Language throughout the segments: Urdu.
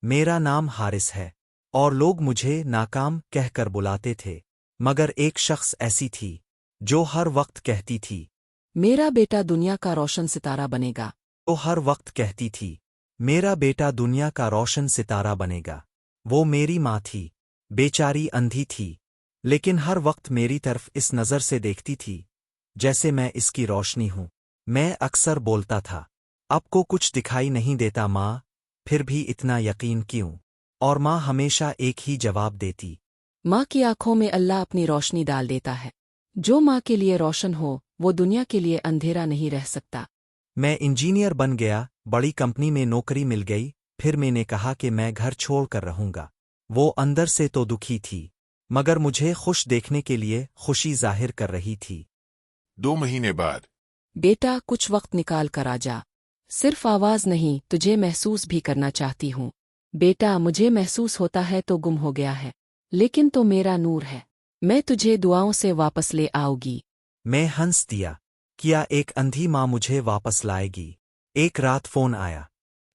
میرا نام حارث ہے اور لوگ مجھے ناکام کہہ کر بلاتے تھے، مگر ایک شخص ایسی تھی جو ہر وقت کہتی تھی، میرا بیٹا دنیا کا روشن ستارہ بنے گا۔ وہ ہر وقت کہتی تھی، میرا بیٹا دنیا کا روشن ستارہ بنے گا۔ وہ میری ماں تھی، بیچاری اندھی تھی، لیکن ہر وقت میری طرف اس نظر سے دیکھتی تھی جیسے میں اس کی روشنی ہوں۔ میں اکثر بولتا تھا، آپ کو کچھ دکھائی نہیں دیتا ماں، پھر بھی اتنا یقین کیوں؟ اور ماں ہمیشہ ایک ہی جواب دیتی، ماں کی آنکھوں میں اللہ اپنی روشنی ڈال دیتا ہے۔ جو ماں کے لیے روشن ہو وہ دنیا کے لیے اندھیرا نہیں رہ سکتا۔ میں انجینئر بن گیا، بڑی کمپنی میں نوکری مل گئی، پھر میں نے کہا کہ میں گھر چھوڑ کر رہوں گا۔ وہ اندر سے تو دکھی تھی، مگر مجھے خوش دیکھنے کے لیے خوشی ظاہر کر رہی تھی۔ 2 مہینے بعد بیٹا کچھ وقت نکال کر آ جا، صرف آواز نہیں تجھے محسوس بھی کرنا چاہتی ہوں۔ بیٹا مجھے محسوس ہوتا ہے تو گم ہو گیا ہے، لیکن تو میرا نور ہے، میں تجھے دعاؤں سے واپس لے آؤں گی۔ میں ہنس دیا، کیا ایک اندھی ماں مجھے واپس لائے گی؟ ایک رات فون آیا،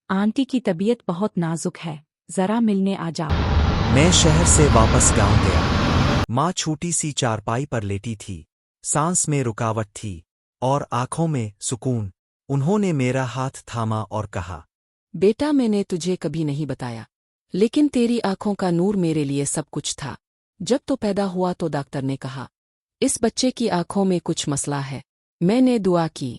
آنٹی کی طبیعت بہت نازک ہے، ذرا ملنے آ جاؤ۔ میں شہر سے واپس گاؤں گیا۔ ماں چھوٹی سی چارپائی پر لیٹی تھی، سانس میں رکاوٹ تھی اور آنکھوں میں سکون۔ انہوں نے میرا ہاتھ تھاما اور کہا، بیٹا میں نے تجھے کبھی نہیں بتایا، لیکن تیری آنکھوں کا نور میرے لیے سب کچھ تھا۔ جب تو پیدا ہوا تو ڈاکٹر نے کہا، اس بچے کی آنکھوں میں کچھ مسئلہ ہے۔ میں نے دعا کی،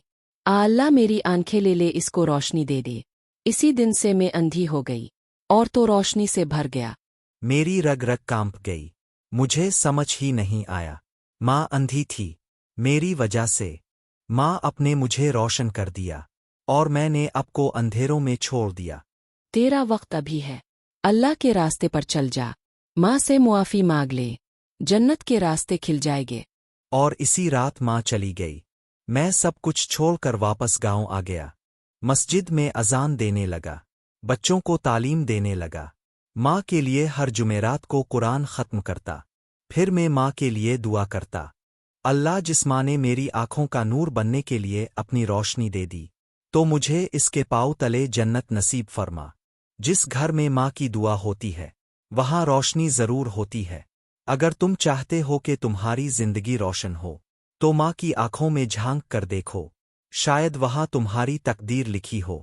اللہ میری آنکھیں لے لے، اس کو روشنی دے دے۔ اسی دن سے میں اندھی ہو گئی اور تو روشنی سے بھر گیا۔ میری رگ رگ کانپ گئی، مجھے سمجھ ہی نہیں آیا۔ ماں اندھی تھی میری وجہ سے، ماں اپنے مجھے روشن کر دیا اور میں نے اب کو اندھیروں میں چھوڑ دیا۔ تیرا وقت ابھی ہے، اللہ کے راستے پر چل جا، ماں سے معافی مانگ لے، جنت کے راستے کھل جائے گے۔ اور اسی رات ماں چلی گئی۔ میں سب کچھ چھوڑ کر واپس گاؤں آ گیا، مسجد میں اذان دینے لگا، بچوں کو تعلیم دینے لگا، ماں کے لیے ہر جمعرات کو قرآن ختم کرتا، پھر میں ماں کے لیے دعا کرتا، اللہ جس ماں نے میری آنکھوں کا نور بننے کے لیے اپنی روشنی دے دی، تو مجھے اس کے پاؤں تلے جنت نصیب فرما۔ جس گھر میں ماں کی دعا ہوتی ہے وہاں روشنی ضرور ہوتی ہے۔ اگر تم چاہتے ہو کہ تمہاری زندگی روشن ہو تو ماں کی آنکھوں میں جھانک کر دیکھو، شاید وہاں تمہاری تقدیر لکھی ہو۔